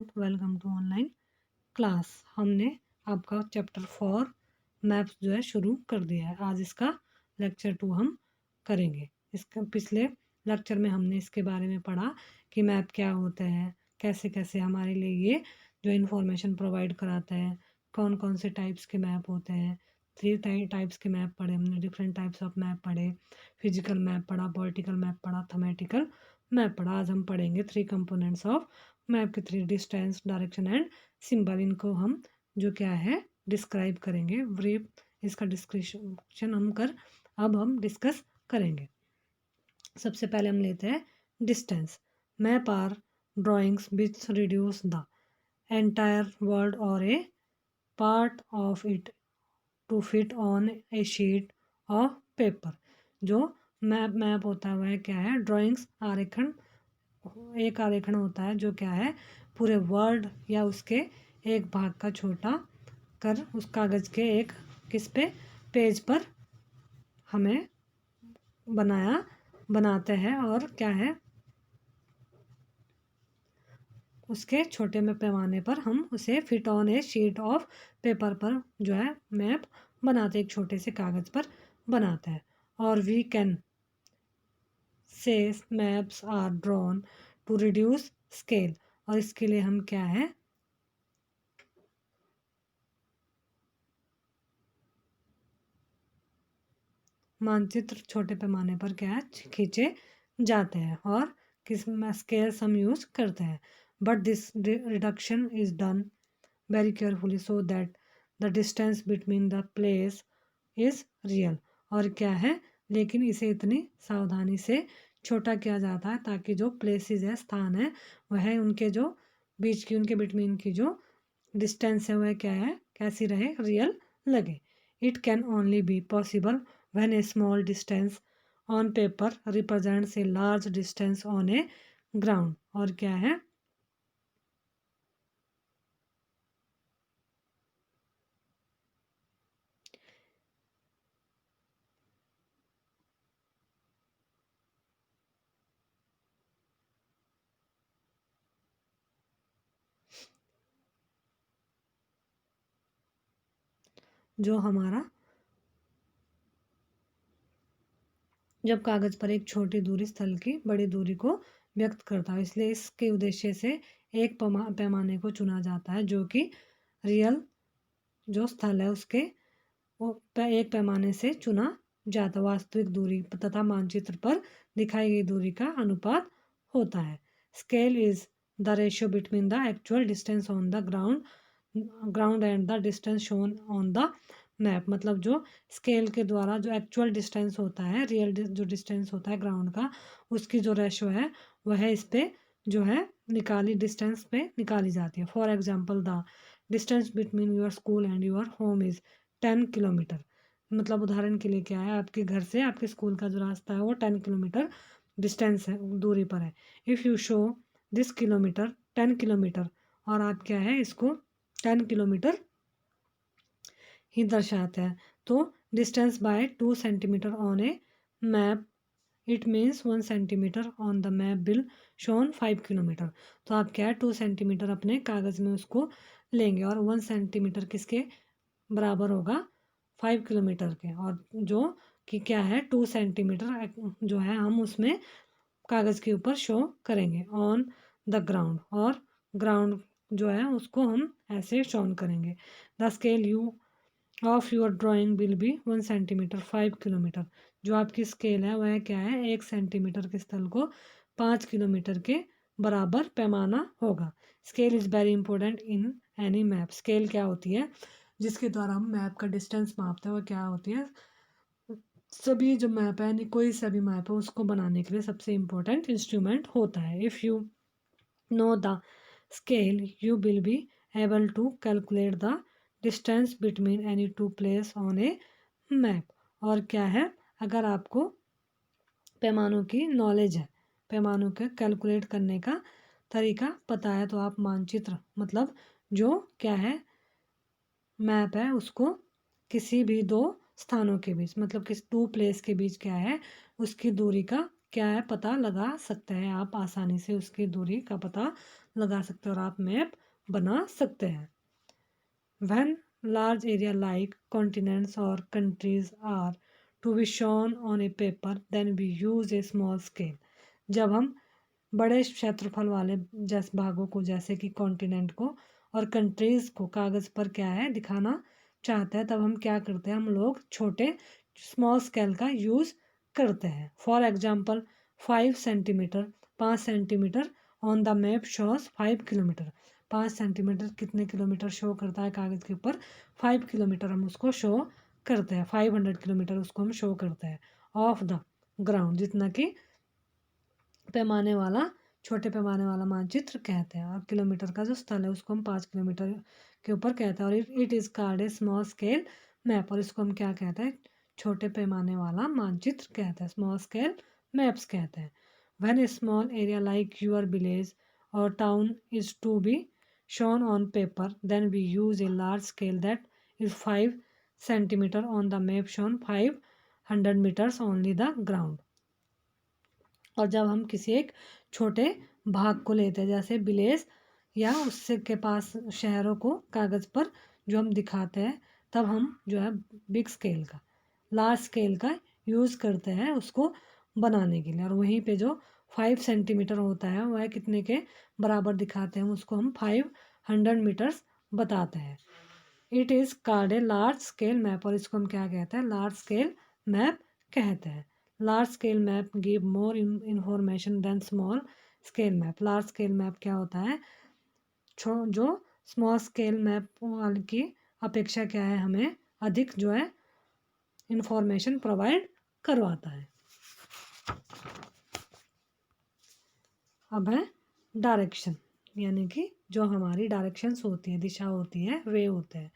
Welcome to online class. हमने आपका chapter 4 maps जो है शुरू कर दिया है। आज इसका लेक्चर 2 हम करेंगे। इसका पिछले लेक्चर में हमने इसके बारे में पढ़ा कि मैप क्या होता है, कैसे कैसे हमारे लिए ये जो इन्फॉर्मेशन प्रोवाइड कराता है, कौन कौन से टाइप्स के मैप होते हैं। थ्री टाइप्स के मैप पढ़े हमने, डिफरेंट टाइप्स ऑफ मैप पढ़े, फिजिकल मैप पढ़ा, पॉलिटिकल मैप पढ़ा, थमेटिकल मैप पढ़ा। आज हम पढ़ेंगे थ्री कंपोनेंट्स ऑफ मैप के, three distance, direction and symbol. इनको हम जो क्या है डिस्क्राइब करेंगे। ब्रीफ इसका डिस्क्रिप्शन अब हम डिस्कस करेंगे। सबसे पहले हम लेते हैं distance. Map are drawings which reduce the entire world or a part of it to fit on a sheet of paper. जो मैप होता है वह क्या है, ड्राइंग्स आरेखन, एक आरेखन होता है जो क्या है पूरे वर्ड या उसके एक भाग का छोटा कर उस कागज के एक किस पे पेज पर हमें बनाते हैं और क्या है उसके छोटे में पैमाने पर हम उसे fit on a sheet of paper पर जो है मैप बनाते, एक छोटे से कागज पर बनाते हैं। और we can say maps are drawn to reduce scale. और इसके लिए हम क्या है मानचित्र छोटे पैमाने पर क्या है खींचे जाते हैं और किस स्केल्स हम यूज करते हैं। But this reduction is done very carefully so that the distance between the place is real. और क्या है लेकिन इसे इतनी सावधानी से छोटा किया जाता है ताकि जो प्लेसेस है, स्थान है, वह उनके जो बीच की, उनके बिटवीन की जो डिस्टेंस है वह क्या है कैसी रहे, रियल लगे। It can only be possible when a small distance on paper represents a large distance on a ground। और क्या है जो हमारा जब कागज पर एक छोटी दूरी स्थल की बड़ी दूरी को व्यक्त करता है, इसलिए इसके उद्देश्य से एक पैमाने को चुना जाता है जो कि रियल जो स्थल है उसके एक पैमाने से चुना जाता वास्तविक दूरी तथा मानचित्र पर दिखाई गई दूरी का अनुपात होता है। Scale is the ratio between the actual distance on the ground and the distance shown on the map. मतलब जो स्केल के द्वारा जो एक्चुअल डिस्टेंस होता है, रियल जो डिस्टेंस होता है ग्राउंड का, उसकी जो रेशो है वह इस पे जो है निकाली डिस्टेंस पे निकाली जाती है। For example the distance between your school and your home is 10 kilometre. मतलब उदाहरण के लिए क्या है, आपके घर से आपके स्कूल का जो रास्ता है वो 10 किलोमीटर डिस्टेंस है, दूरी पर है। If you show this kilometre 10 kilometre, और आप क्या है इसको 10 किलोमीटर ही दर्शाते हैं, तो distance by 2 centimetre on a map it means 1 centimetre on the map bill shown 5 kilometre. तो आप क्या है 2 सेंटीमीटर अपने कागज़ में उसको लेंगे और 1 सेंटीमीटर किसके बराबर होगा 5 किलोमीटर के। और जो कि क्या है 2 सेंटीमीटर जो है हम उसमें कागज़ के ऊपर शो करेंगे ऑन द ग्राउंड। और ग्राउंड जो है उसको हम ऐसे शोन करेंगे। The scale you of your drawing will be 1 centimetre 5 kilometre. जो आपकी स्केल है वह क्या है 1 सेंटीमीटर के स्थल को 5 किलोमीटर के बराबर पैमाना होगा। Scale is very important in any map. Scale क्या होती है जिसके द्वारा हम मैप का डिस्टेंस मापते हैं, वो क्या होती है, सभी जो मैप है यानी कोई सा भी मैप है उसको बनाने के लिए सबसे इम्पोर्टेंट इंस्ट्रूमेंट होता है। If you know the scale you will be able to calculate the distance between any two place on a map. और क्या है अगर आपको पैमानों की नॉलेज है, पैमानों के कैलकुलेट करने का तरीका पता है, तो आप मानचित्र मतलब जो क्या है मैप है उसको किसी भी दो स्थानों के बीच, मतलब किस टू प्लेस के बीच क्या है उसकी दूरी का क्या है पता लगा सकते हैं आप आसानी से उसकी दूरी का पता लगा सकते हैं और आप मैप बना सकते हैं। When large area like continents or countries are to be shown on a paper, then we use a small scale. जब हम बड़े क्षेत्रफल वाले जैसे भागों को जैसे कि कॉन्टिनेंट को और कंट्रीज को कागज पर क्या है दिखाना चाहते हैं, तब हम क्या करते हैं, हम लोग छोटे स्मॉल स्केल का यूज करते हैं। For example 5 centimetre, 5 centimetre on the map shows 5 kilometre. 5 centimetre कितने किलोमीटर शो करता है कागज के ऊपर? 5 किलोमीटर हम उसको शो करते हैं। 500 किलोमीटर उसको हम शो करते हैं ऑफ द ग्राउंड, जितना कि पैमाने वाला छोटे पैमाने वाला मानचित्र कहते हैं। और किलोमीटर का जो स्थल है उसको हम 5 किलोमीटर के ऊपर कहते हैं। और it is called a small scale map, और इसको हम क्या कहते हैं? छोटे पैमाने वाला मानचित्र कहते हैं, स्मॉल स्केल मैप्स कहते हैं। When a small area like your village or town is to be shown on paper, then we use a large scale that is 5 centimeter on the map shown 500 meters only the ground. और जब हम किसी एक छोटे भाग को लेते हैं जैसे विलेज या उससे के पास शहरों को कागज़ पर जो हम दिखाते हैं, तब हम जो है बिग स्केल का, लार्ज स्केल का यूज़ करते हैं उसको बनाने के लिए। और वहीं पे जो 5 सेंटीमीटर होता है वह कितने के बराबर दिखाते हैं, उसको हम 500 मीटर्स बताते हैं। It is called a large scale map, और इसको हम क्या कहते हैं? लार्ज स्केल मैप कहते हैं। Large scale map give more information than small scale map. Large scale map क्या होता है? जो स्मॉल स्केल मैप की अपेक्षा क्या है, हमें अधिक जो है इंफॉर्मेशन प्रोवाइड करवाता है। अब है डायरेक्शन, यानी कि जो हमारी डायरेक्शंस होती है, दिशा होती है, वे होते हैं।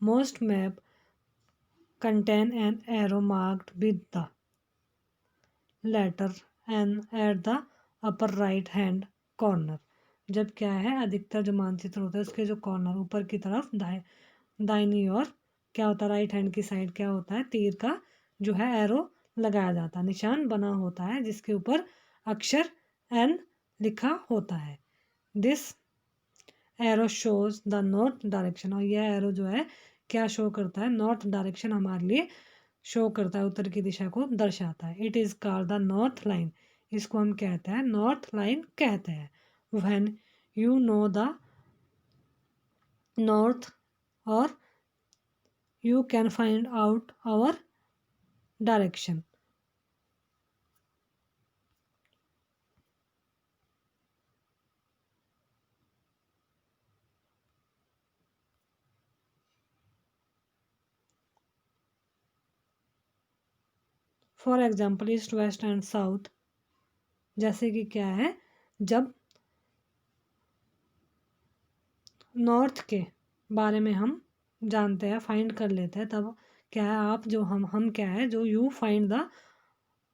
Most map contain an arrow marked with the letter N at the upper right hand corner. जब क्या है, अधिकतर जो मानचित्र होता है उसके जो कॉर्नर ऊपर की तरफ दाहिनी ओर क्या होता है, राइट हैंड की साइड क्या होता है, तीर का जो है एरो लगाया जाता है, निशान बना होता है जिसके ऊपर अक्षर एन लिखा होता है। This arrow shows the north direction, और यह एरो जो है क्या शो करता है? नॉर्थ डायरेक्शन हमारे लिए शो करता है, उत्तर की दिशा को दर्शाता है। It is called the north line, इसको हम कहते हैं नॉर्थ लाइन कहते हैं। When you know the north और you can find out our direction. For example east west and south, जैसे कि क्या है, जब नॉर्थ के बारे में हम जानते हैं, फाइंड कर लेते हैं, तब क्या है, आप जो हम क्या है, जो you find the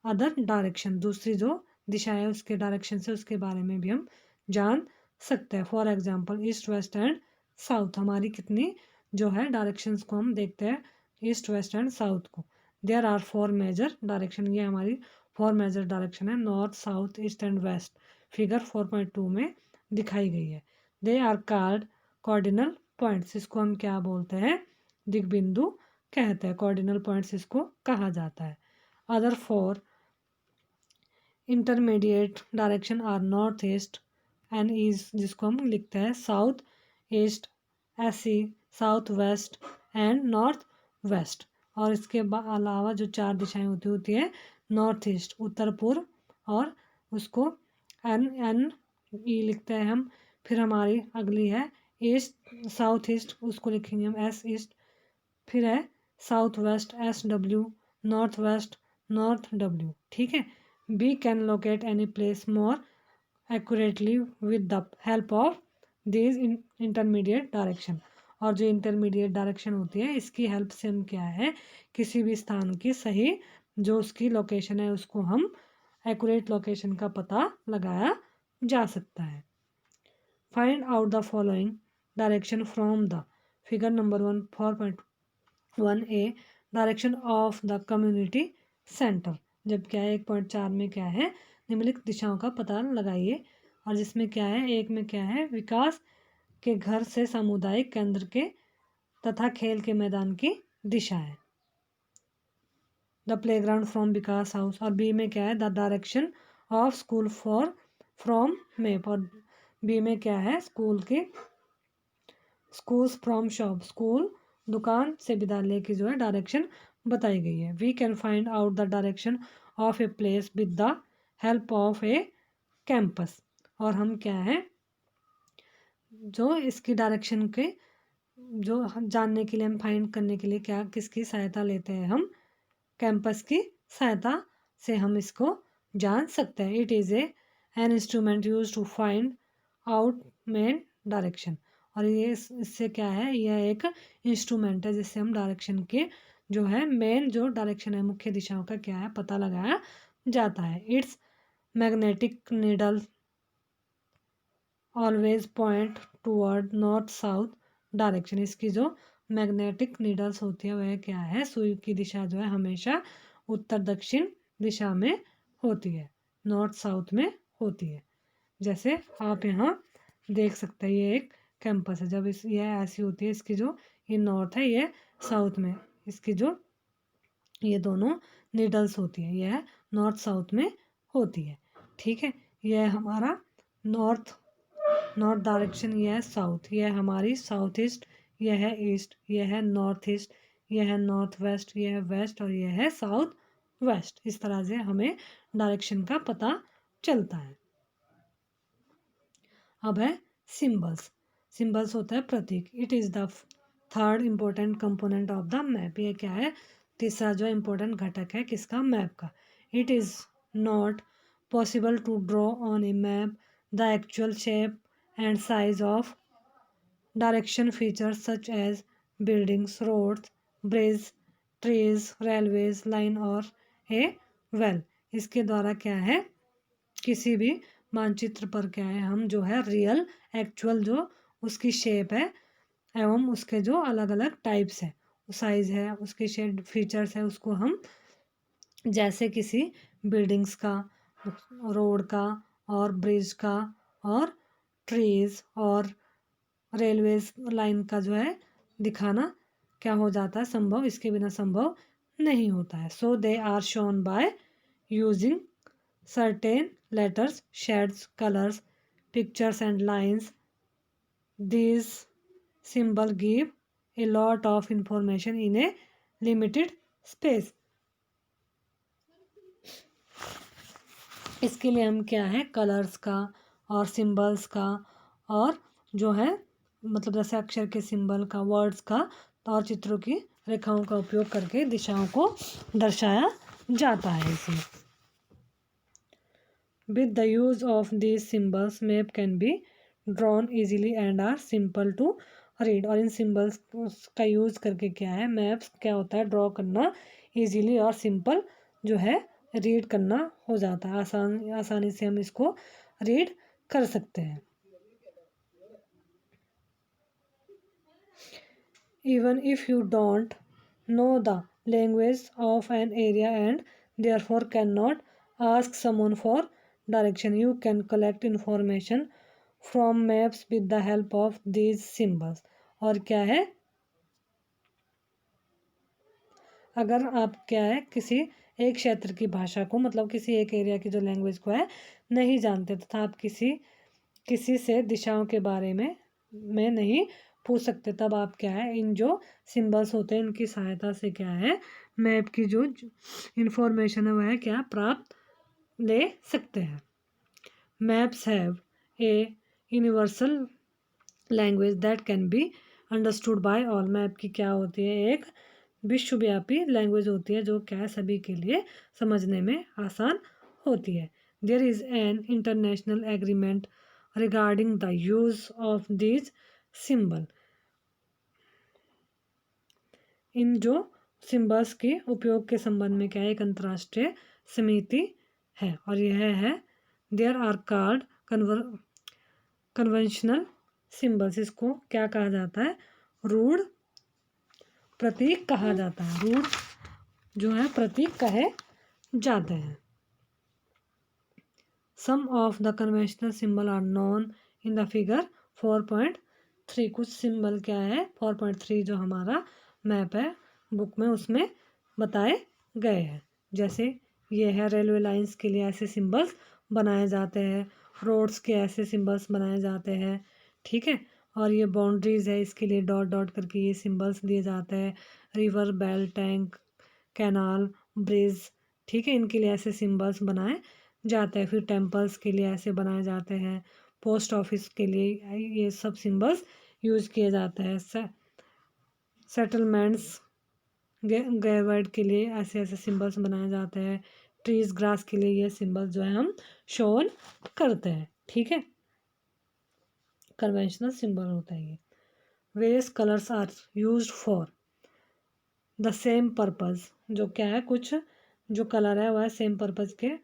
other direction, दूसरी जो दिशा है उसके डायरेक्शन से उसके बारे में भी हम जान सकते हैं। For example east west and south, हमारी कितनी जो है डायरेक्शंस को हम देखते हैं, ईस्ट वेस्ट एंड साउथ को। देयर आर 4 मेजर डायरेक्शन, ये हमारी 4 मेजर डायरेक्शन है, north south east and west, figure 4.2 में दिखाई गई है। They are called cardinal points, इसको हम क्या बोलते हैं? दिग्बिंदु कहते हैं, कॉर्डिनल पॉइंट्स इसको कहा जाता है। Other 4 intermediate direction are north east and east, जिसको हम लिखते हैं south east, S south west and north west. और इसके अलावा जो 4 दिशाएं होती है, नॉर्थ ईस्ट उत्तर पूर्व, और उसको एन एन ई लिखते हैं हम। फिर हमारी अगली है ईस्ट, साउथ ईस्ट, उसको लिखेंगे हम एस ईस्ट। फिर है south west S W, north west north W, ठीक है। We can locate any place more accurately with the help of these intermediate direction, और जो इंटरमीडिएट डायरेक्शन होती है इसकी हेल्प से हम क्या है, किसी भी स्थान की सही जो उसकी लोकेशन है उसको हम एक्यूरेट लोकेशन का पता लगाया जा सकता है। Find out the following direction from the figure number 1 4.1a direction of the community centre. जब क्या है 1.4 में क्या है, निम्नलिखित दिशाओं का पता लगाइए और जिसमें क्या है, एक में क्या है, विकास के घर से सामुदायिक केंद्र के तथा खेल के मैदान की दिशा है। The playground from Vikas house. और बी में क्या है, the direction of school for from map. और बी में क्या है, स्कूल की स्कूल्स फ्रॉम शॉप, स्कूल दुकान से विद्यालय की जो है डायरेक्शन बताई गई है। We can find out the direction of a place with the help of a campus. और हम क्या है, जो इसकी डायरेक्शन के जो हम जानने के लिए, हम फाइंड करने के लिए क्या किसकी सहायता लेते हैं, हम कैंपस की सहायता से हम इसको जान सकते हैं। It is an instrument use to find out main direction. और ये इससे क्या है, यह एक इंस्ट्रूमेंट है जिससे हम डायरेक्शन के जो है मेन जो डायरेक्शन है, मुख्य दिशाओं का क्या है, पता लगाया जाता है। It's magnetic needle always point toward north south direction. इसकी जो मैग्नेटिक नीडल्स होती है वह क्या है, सुई की दिशा जो है हमेशा उत्तर दक्षिण दिशा में होती है, नॉर्थ साउथ में होती है। जैसे आप यहाँ देख सकते हैं, ये एक कैंपस है, जब यह ऐसी होती है, इसकी जो ये नॉर्थ है, ये साउथ में, इसकी जो ये दोनों नीडल्स होती है, यह नॉर्थ साउथ में होती है। ठीक है, यह हमारा नॉर्थ नॉर्थ डायरेक्शन, यह है साउथ, यह हमारी साउथ ईस्ट, यह है ईस्ट, यह है नॉर्थ ईस्ट, यह है नॉर्थ वेस्ट, यह है वेस्ट, और यह है साउथ वेस्ट। इस तरह से हमें डायरेक्शन का पता चलता है। अब है सिंबल्स। सिंबल्स होता है प्रतीक। It is the third important component of the map. ये क्या है, तीसरा जो इम्पोर्टेंट घटक है किसका, मैप का। It is not possible to draw on a map the actual shape and size of direction features such as buildings, roads, bridge, trees, railways line और ए वेल। इसके द्वारा क्या है, किसी भी मानचित्र पर क्या है, हम जो है रियल एक्चुअल जो उसकी शेप है एवं उसके जो अलग अलग टाइप्स है, साइज है, उसके शेड फीचर्स है, उसको हम जैसे किसी बिल्डिंग्स का, रोड का और ब्रिज का और ट्रीज और रेलवेज लाइन का जो है दिखाना क्या हो जाता है, संभव, इसके बिना संभव नहीं होता है। So they are shown by using certain letters, shades, colors, pictures and lines. These symbols give a lot of information in a limited space. इसके लिए हम क्या है, कलर्स का और सिंबल्स का और जो है मतलब जैसे अक्षर के सिंबल का, वर्ड्स का और चित्रों की रेखाओं का उपयोग करके दिशाओं को दर्शाया जाता है इसमें। With the use of these symbols, map can be drawn easily and are simple to read. और इन सिंबल्स का यूज़ करके क्या है, मैप्स क्या होता है, ड्रॉ करना इजीली और सिंपल जो है रीड करना हो जाता है, आसानी से हम इसको रीड कर सकते हैं। Even if you don't know the language of an area and therefore cannot ask someone for direction, you can collect information from maps with the help of these symbols. और क्या है, अगर आप क्या है किसी एक क्षेत्र की भाषा को, मतलब किसी एक एरिया की जो लैंग्वेज को है नहीं जानते तथा आप किसी से दिशाओं के बारे में नहीं पूछ सकते, तब आप क्या है, इन जो सिंबल्स होते हैं इनकी सहायता से क्या है, मैप की जो इंफॉर्मेशन है वह क्या प्राप्त ले सकते हैं। Maps have a universal language that can be understood by all. Map की क्या होती है, एक विश्वव्यापी लैंग्वेज होती है जो क्या सभी के लिए समझने में आसान होती है। There is an international agreement regarding the use of this symbol. इन जो सिंबल्स के उपयोग के संबंध में क्या है, एक अंतर्राष्ट्रीय समिति है और यह है there are called conventional symbols. इसको क्या कहा जाता है, रूढ़ प्रतीक कहा जाता है, रूढ़ जो है प्रतीक कहे जाते हैं। Some of the conventional symbol are known in the figure 4.3। कुछ सिंबल क्या है 4.3 जो हमारा मैप है बुक में उसमें बताए गए हैं। जैसे ये है रेलवे लाइंस के लिए ऐसे सिंबल्स बनाए जाते हैं, रोड्स के ऐसे सिंबल्स बनाए जाते हैं, ठीक है। और ये बाउंड्रीज है इसके लिए डॉट डॉट करके ये सिंबल्स दिए जाते हैं। River, well, tank, canal, bridge, ठीक है, इनके लिए ऐसे सिंबल्स बनाए जाते हैं। फिर टेम्पल्स के लिए ऐसे बनाए जाते हैं, पोस्ट ऑफिस के लिए ये सब सिंबल्स यूज़ किए जाते हैं। सेटलमेंट्स गैवर्ड के लिए ऐसे ऐसे सिंबल्स बनाए जाते हैं। ट्रीज, ग्रास के लिए ये सिंबल्स जो है हम शोन करते हैं, ठीक है। कन्वेंशनल सिंबल होता है ये। Various colours are used for the same purpose. जो क्या है कुछ जो कलर है वह सेम पर्पज़ के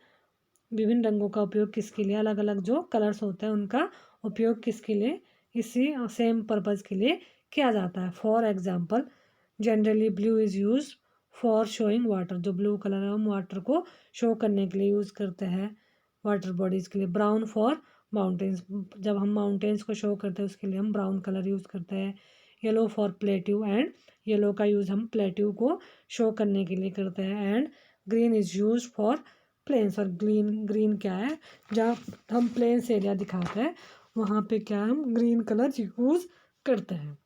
विभिन्न रंगों का उपयोग किसके लिए, अलग अलग जो कलर्स होते हैं उनका उपयोग किसके लिए, इसी सेम पर्पज़ के लिए किया जाता है। For example generally blue is use for showing water. जो ब्लू कलर है हम वाटर को शो करने के लिए यूज़ करते हैं, वाटर बॉडीज़ के लिए। ब्राउन फॉर माउंटेन्स, जब हम माउंटेन्स को शो करते हैं उसके लिए हम ब्राउन कलर यूज़ करते हैं। Yellow for plateau, and yellow का यूज़ हम प्लेट्यू को शो करने के लिए करते हैं। And green is use for plains. और ग्रीन ग्रीन क्या है, जहाँ हम प्लेन्स एरिया दिखाते हैं वहाँ पे क्या हम ग्रीन कलर यूज़ करते हैं।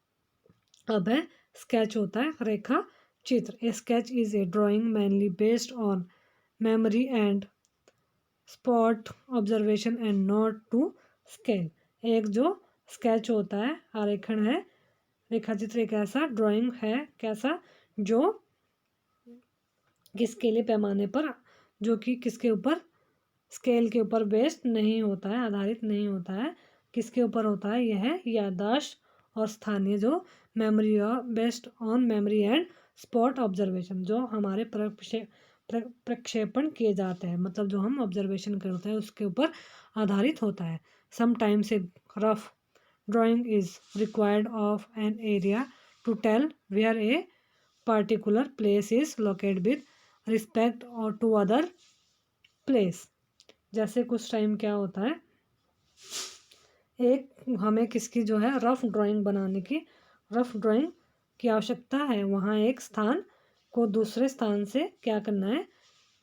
अब है स्केच होता है रेखा चित्र। A sketch is a drawing mainly based on memory and spot observation and not to scale. एक जो स्केच होता है आरेखण है, रेखा चित्र एक ऐसा ड्राइंग है कैसा जो किसके लिए पैमाने पर, जो कि किसके ऊपर स्केल के ऊपर बेस्ड नहीं होता है, आधारित नहीं होता है। किसके ऊपर होता है, यह है याददाश्त और स्थानीय जो मेमोरी और based on memory and spot observation. जो हमारे प्रक्षेपण किए जाते हैं, मतलब जो हम ऑब्जर्वेशन करते हैं उसके ऊपर आधारित होता है। Sometimes a rough drawing is required of an area to tell where a particular place is located with respect or to other place। जैसे कुछ टाइम क्या होता है, एक हमें किसकी जो है रफ ड्राइंग बनाने की, रफ ड्राइंग की आवश्यकता है। वहाँ एक स्थान को दूसरे स्थान से क्या करना है,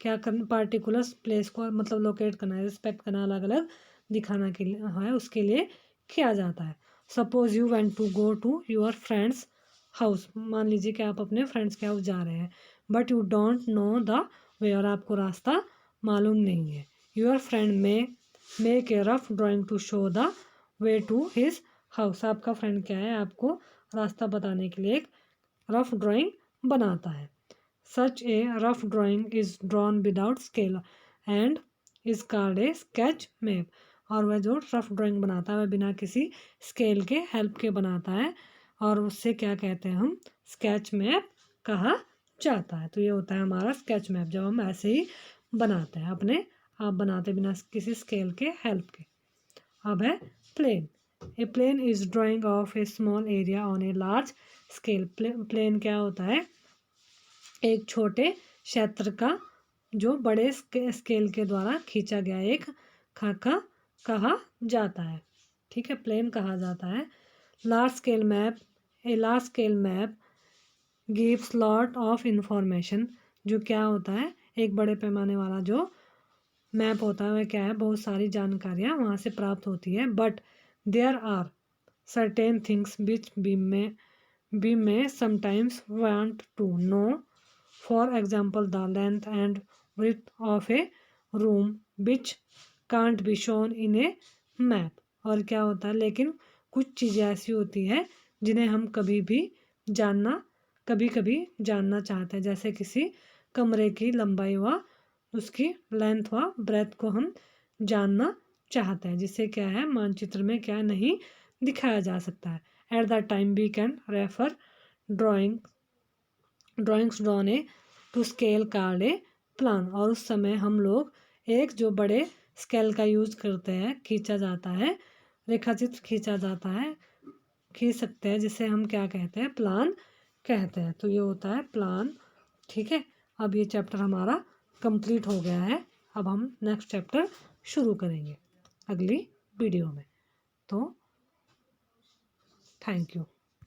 क्या करना, पार्टिकुलर प्लेस को मतलब लोकेट करना है, रिस्पेक्ट करना, अलग अलग दिखाना के लिए है, उसके लिए किया जाता है। Suppose you went to go to your friend's house. मान लीजिए कि आप अपने फ्रेंड्स के हाउस जा रहे हैं, but you don't know the way, और आपको रास्ता मालूम नहीं है। Your friend may make a rough drawing to show the way to his house. आपका फ्रेंड क्या है, आपको रास्ता बताने के लिए एक रफ ड्राइंग बनाता है। Such a rough drawing is drawn without scale and is called a sketch map. और वह जो रफ ड्राइंग बनाता है वह बिना किसी स्केल के हेल्प के बनाता है, और उससे क्या कहते हैं हम, स्केच मैप कहा जाता है। तो ये होता है हमारा स्केच मैप, जब हम ऐसे ही बनाते हैं अपने आप बनाते बिना किसी स्केल के हेल्प के। अब है plan. A plan is drawing of a small area on a large scale. Plan क्या होता है, एक छोटे क्षेत्र का जो बड़े स्केल के द्वारा खींचा गया एक खाका कहा जाता है, ठीक है, प्लेन कहा जाता है। Large scale map, A large scale map gives lot of information. जो क्या होता है, एक बड़े पैमाने वाला जो मैप होता है वह क्या है, बहुत सारी जानकारियाँ वहाँ से प्राप्त होती है। But there are certain things which we may sometimes want to know, for example the length and width of a room which can't be shown in a map। और क्या होता है, लेकिन कुछ चीज़ें ऐसी होती है जिन्हें हम कभी कभी जानना चाहते हैं। जैसे किसी कमरे की लंबाई व उसकी लेंथ व ब्रेथ को हम जानना चाहते हैं, जिससे क्या है मानचित्र में क्या नहीं दिखाया जा सकता है। At the time we can refer drawings drawn a to scale called a plan. और उस समय हम लोग एक जो बड़े स्केल का यूज़ करते हैं, खींचा जाता है, रेखाचित्र खींचा जाता है, खींच सकते हैं, जिसे हम क्या कहते हैं, प्लान कहते हैं। तो ये होता है प्लान, ठीक है। अब ये चैप्टर हमारा कंप्लीट हो गया है। अब हम नेक्स्ट चैप्टर शुरू करेंगे अगली वीडियो में। तो थैंक यू।